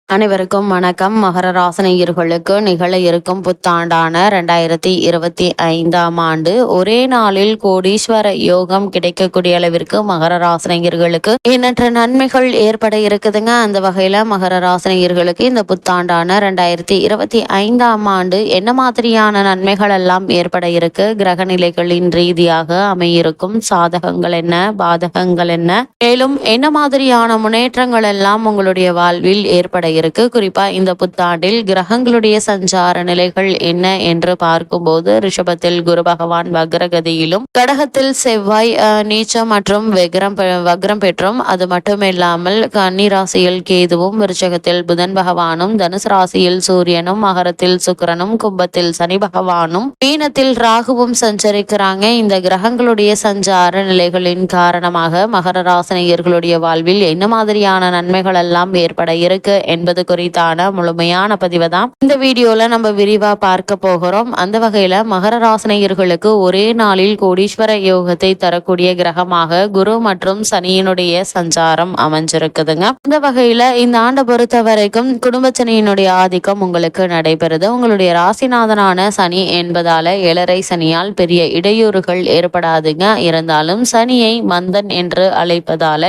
அனைவருக்கும் வணக்கம். மகர ராசினியர்களுக்கு நிகழ இருக்கும் புத்தாண்டான 2025ஆம் ஆண்டு ஒரே நாளில் கோடீஸ்வர யோகம் கிடைக்கக்கூடிய அளவிற்கு மகர ராசினியர்களுக்கு எண்ணற்ற நன்மைகள் ஏற்பட இருக்குதுங்க. அந்த வகையில மகர ராசினியர்களுக்கு இந்த புத்தாண்டான 2025ஆம் ஆண்டு என்ன மாதிரியான நன்மைகள் எல்லாம் ஏற்பட இருக்கு, கிரக நிலைகளின் ரீதியாக அமையிருக்கும் சாதகங்கள் என்ன, பாதகங்கள் என்ன, மேலும் என்ன மாதிரியான முன்னேற்றங்கள் எல்லாம் உங்களுடைய வாழ்வில் ஏற்பட இருக்கு. குறிப்பா இந்த புத்தாண்டில் கிரகங்களுடைய சஞ்சார நிலைகள் என்ன என்று பார்க்கும்போது ரிஷபத்தில் குரு பகவான் வக்ரகதியிலும், கடகத்தில் செவ்வாய் நீச்சம் மற்றும் வக்ரம் பெற்றும், அது மட்டுமில்லாமல் கன்னி ராசியில் கேதுவும், விருச்சகத்தில் புதன் பகவானும், தனுசு ராசியில் சூரியனும், மகரத்தில் சுக்கிரனும், கும்பத்தில் சனி பகவானும், மீனத்தில் ராகுவும் சஞ்சரிக்கிறாங்க. இந்த கிரகங்களுடைய சஞ்சார நிலைகளின் காரணமாக மகர ராசினியர்களுடைய வாழ்வில் என்ன மாதிரியான நன்மைகள் எல்லாம் ஏற்பட இருக்கு என்பது குறித்தான முழுமையான பதிவை தான் இந்த வீடியோல நம்ம விரிவா பார்க்க போகிறோம். அந்த வகையில மகர ராசினியர்களுக்கு ஒரே நாளில் கோடீஸ்வர யோகத்தை தரக்கூடிய கிரகமாக குரு மற்றும் சனியினுடைய சஞ்சாரம் அமைஞ்சிருக்குதுங்க. இந்த வகையில இந்த ஆண்டை பொறுத்த வரைக்கும் குடும்ப சனியினுடைய ஆதிக்கம் உங்களுக்கு நடைபெறுது. உங்களுடைய ராசிநாதனான சனி என்பதால ஏழரை சனியால் பெரிய இடையூறுகள் ஏற்படாதுங்க. இருந்தாலும் சனியை மந்தன் என்று அழைப்பதால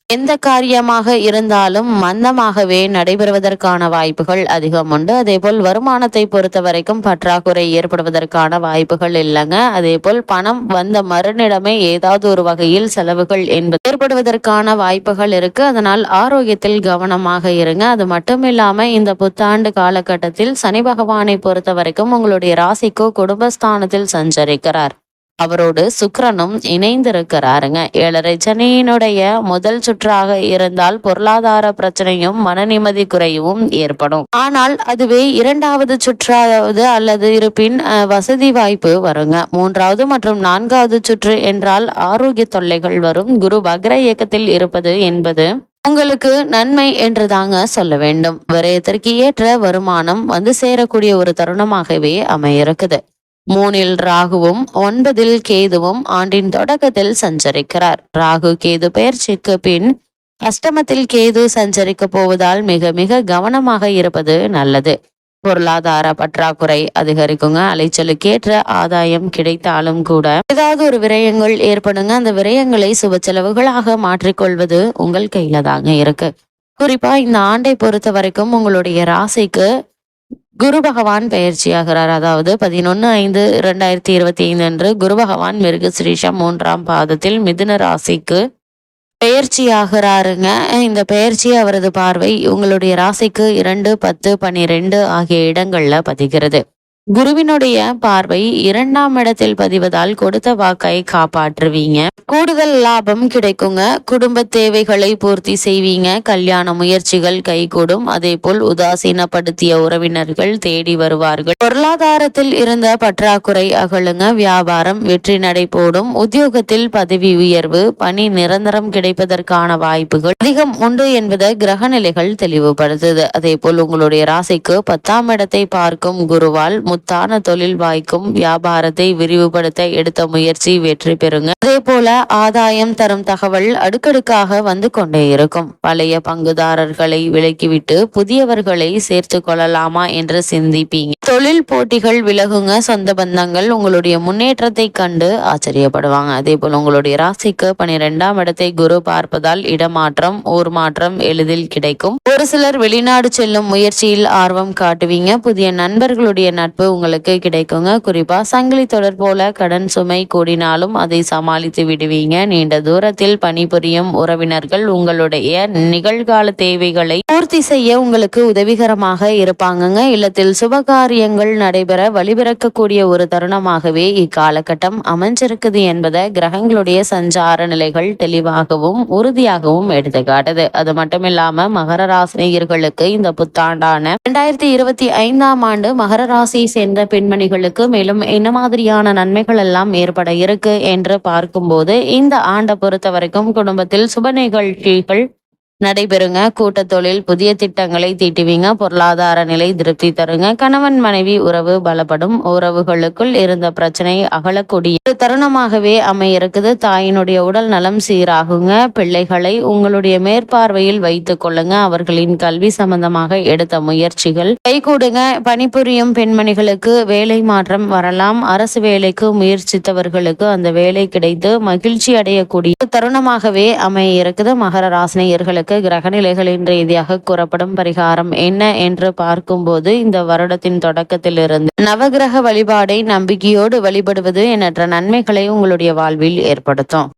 எந்த காரியமாக இருந்தாலும் மந்தமாகவே நடைபெறுவதற்கான வாய்ப்புகள் அதிகம் உண்டு. அதேபோல் வருமானத்தை பொறுத்த வரைக்கும் பற்றாக்குறை ஏற்படுவதற்கான வாய்ப்புகள் இல்லைங்க. அதேபோல் பணம் வந்த மறுநிலைமை ஏதாவது ஒரு வகையில் செலவுகள் என்பது ஏற்படுவதற்கான வாய்ப்புகள் இருக்கு. அதனால் ஆரோக்கியத்தில் கவனமாக இருங்க. அது மட்டும் இல்லாம இந்த புத்தாண்டு காலகட்டத்தில் சனி பகவானை பொறுத்த வரைக்கும் உங்களுடைய ராசிக்கு குடும்பஸ்தானத்தில் சஞ்சரிக்கிறார். அவரோடு சுக்கிரனும் இணைந்திருக்கிறாருங்க. ஏழரை சனியினுடைய முதல் சுற்றாக இருந்தால் பொருளாதார பிரச்சனையும் மன நிம்மதி குறைவும் ஏற்படும். ஆனால் அதுவே இரண்டாவது சுற்றாவது அல்லது இருப்பின் வசதி வாய்ப்பு வருங்க. மூன்றாவது மற்றும் நான்காவது சுற்று என்றால் ஆரோக்கிய தொல்லைகள் வரும். குரு வக்ர இயக்கத்தில் இருப்பது என்பது உங்களுக்கு நன்மை என்று தாங்க சொல்ல வேண்டும். விரயத்திற்கு ஏற்ற வருமானம் வந்து சேரக்கூடிய ஒரு தருணமாகவே அமையிருக்குது. 3இல் ராகுவும் 9இல் கேதுவும் ஆண்டின் தொடக்கத்தில் சஞ்சரிக்கிறார். ராகு கேது பெயர்ச்சிக்கு பின் அஷ்டமத்தில் கேது சஞ்சரிக்க போவதால் மிக மிக கவனமாக இருப்பது நல்லது. பொருளாதார பற்றாக்குறை அதிகரிக்குங்க. அலைச்சலுக்கேற்ற ஆதாயம் கிடைத்தாலும் கூட ஏதாவது ஒரு விரயங்கள் ஏற்படுங்க. அந்த விரயங்களை சுப செலவுகளாக மாற்றிக்கொள்வது உங்கள் கையில தாங்க இருக்கு. குறிப்பா இந்த ஆண்டை பொறுத்த வரைக்கும் உங்களுடைய ராசிக்கு குரு பகவான் பயிற்சியாகிறார். அதாவது 11/5/2025 அன்று குரு பகவான் மிருகசிரீஷம் 3ஆம் பாதத்தில் மிதுன ராசிக்கு பெயர்ச்சியாகிறாருங்க. இந்த பெயர்ச்சி அவரது பார்வை உங்களுடைய ராசிக்கு 2, 10, 12 ஆகிய இடங்கள்ல பதிகிறது. குருவினுடைய பார்வை 2ஆம் இடத்தில் பதிவதால் கொடுத்த வாக்கை காப்பாற்றுவீங்க. கூடுதல் லாபம் கிடைக்குங்க. குடும்ப தேவைகளை பூர்த்தி செய்வீங்க. கல்யாண முயற்சிகள் கைகூடும். அதே போல் உதாசீனப்படுத்திய உறவினர்கள் தேடி வருவார்கள். பொருளாதாரத்தில் இருந்த பற்றாக்குறை அகலுங்க. வியாபாரம் வெற்றி நடை போடும். உத்தியோகத்தில் பதவி உயர்வு, பணி நிரந்தரம் கிடைப்பதற்கான வாய்ப்புகள் அதிகம் உண்டு என்பதை கிரக நிலைகள் தெளிவுபடுத்துது. அதே போல் உங்களுடைய ராசிக்கு 10ஆம் இடத்தை பார்க்கும் குருவால் முத்தான தொழில் வாய்க்கும். வியாபாரத்தை விரிவுபடுத்த எடுத்த முயற்சி வெற்றி பெறுங்க. அதே போல ஆதாயம் தரும் தகவல் அடுக்கடுக்காக வந்து கொண்டே இருக்கும். பழைய பங்குதாரர்களை விலக்கிவிட்டு புதியவர்களை சேர்த்து கொள்ளலாமா என்று சிந்திப்பீங்க. தொழில் போட்டிகள் விலகுங்க. சொந்த பந்தங்கள் உங்களுடைய முன்னேற்றத்தை கண்டு ஆச்சரியப்படுவாங்க. அதே போல உங்களுடைய ராசிக்கு 12ஆம் இடத்தை குரு பார்ப்பதால் இடமாற்றம், ஊர் மாற்றம் எளிதில் கிடைக்கும். ஒரு சிலர் வெளிநாடு செல்லும் முயற்சியில் ஆர்வம் காட்டுவீங்க. புதிய நண்பர்களுடைய நட்பு உங்களுக்கு கிடைக்குங்க. குறிப்பா சங்கிலி தொடர் போல கடன் சுமை கூடினாலும் அதை சமாளித்து விடுவீங்க. நீண்ட தூரத்தில் பணிபுரியும் உறவினர்கள் உங்களுடைய நிகழ்கால தேவைகளை பூர்த்தி செய்ய உங்களுக்கு உதவிகரமாக இருப்பாங்கங்க. இல்லத்தில் சுபகாரியங்கள் நடைபெற வழிபிறக்கக்கூடிய ஒரு தருணமாகவே இக்காலகட்டம் அமைஞ்சிருக்குது என்பதை கிரகங்களுடைய சஞ்சார நிலைகள் தெளிவாகவும் உறுதியாகவும் எடுத்துக்காட்டுது. அது மட்டும் இல்லாம மகர ராசினியர்களுக்கு இந்த புத்தாண்டான 2025ஆம் ஆண்டு மகர ராசி சேர்ந்த பெண்மணிகளுக்கு மேலும் என்ன மாதிரியான நன்மைகள் எல்லாம் ஏற்பட இருக்கு என்று பார்க்கும்போது இந்த ஆண்டை பொறுத்த வரைக்கும் குடும்பத்தில் சுப நிகழ்ச்சிகள் நடைபெறுங்க. கூட்டத்தொழில் புதிய திட்டங்களை தீட்டுவீங்க. பொருளாதார நிலை திருப்தி தருங்க. கணவன் மனைவி உறவு பலப்படும். உறவுகளுக்குள் இருந்த பிரச்சனை அகலக்கூடிய ஒரு தருணமாகவே அமையிருக்குது. தாயினுடைய உடல் நலம் சீராகுங்க. பிள்ளைகளை உங்களுடைய மேற்பார்வையில் வைத்துக் கொள்ளுங்க. அவர்களின் கல்வி சம்பந்தமாக எடுத்த முயற்சிகள் கைகூடுங்க. பணிபுரியும் பெண்மணிகளுக்கு வேலை மாற்றம் வரலாம். அரசு வேலைக்கு முயற்சித்தவர்களுக்கு அந்த வேலை கிடைத்து மகிழ்ச்சி அடையக்கூடிய தருணமாகவே அமைய இருக்குது. மகர ராசினியர்களுக்கு கிரகநிலைகளின் ரீதியாக கூறப்படும் பரிகாரம் என்ன என்று பார்க்கும்போது, இந்த வருடத்தின் தொடக்கத்திலிருந்து நவகிரக வழிபாடை நம்பிக்கையோடு வழிபடுவது எண்ணற்ற நன்மைகளை உங்களுடைய வாழ்வில் ஏற்படுத்தும்.